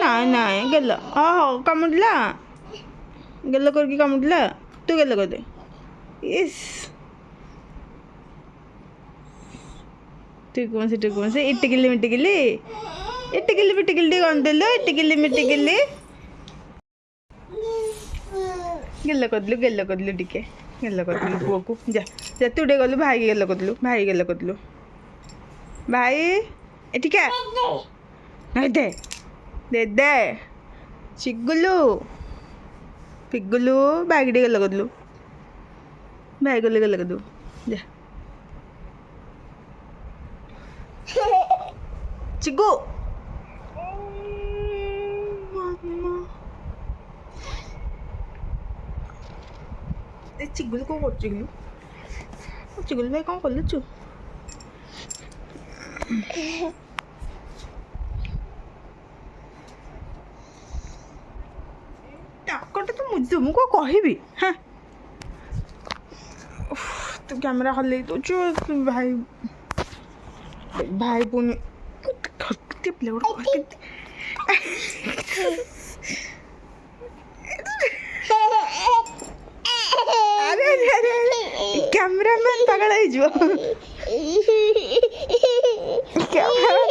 ନାଇଁ ନାଇଁ ଗେଲ ହଉ କାମୁଡ଼ିଲା ଗେଲ କରିକି କାମୁଡ଼ିଲା ତୁ ଗେଲ କରିଦେ ଇସ୍ ଟିକୁମସି ଇଟିକିଲି ମିଟିକିଲି ଇଟିକିଲି ପିଟିକିଲି ଟିକେ ଗନ୍ଧିଲୁ ଇଟିକିଲି ମିଟିକିଲି ଗେଲ କରିଦେଲୁ ଟିକେ ଗେଲ କରିଦେଲୁ ପୁଅକୁ ଯା ଯା ତୁ ଟିକେ ଗଲୁ ଭାଇ ଗେଲ କରିଦେଲୁ ଭାଇ ଏଠିକା ଦେ ଦେ ଚିଗୁଲୁ ପିଗୁଲୁ ଭାଇକି ଟିକେ ଗେଲ କରିଦେଲୁ ଭାଇ ଗଲେ ଗେଲ କରିଦେବୁ ଯା ଚିଗୁ ଏ ଚିଗୁଲୁ କ'ଣ କରୁଛୁ ଚିଗୁଲୁ ଭାଇ କ'ଣ କଲୁଛୁ টাকটা তো মুজিদে ମୁଁ କ'ଣ କହିବି হ্যাঁ ତୁ କ୍ୟାମେରା ହଲେଇ ଦେଉଛୁ ଭାଇ ପୁଣି କେତେ ପିଲା ଗୋଟେ ଆରେ କ୍ୟାମେରାମ୍ୟାନ୍ ପାଗଳ ହେଇଯିବ କ୍ୟାମେରା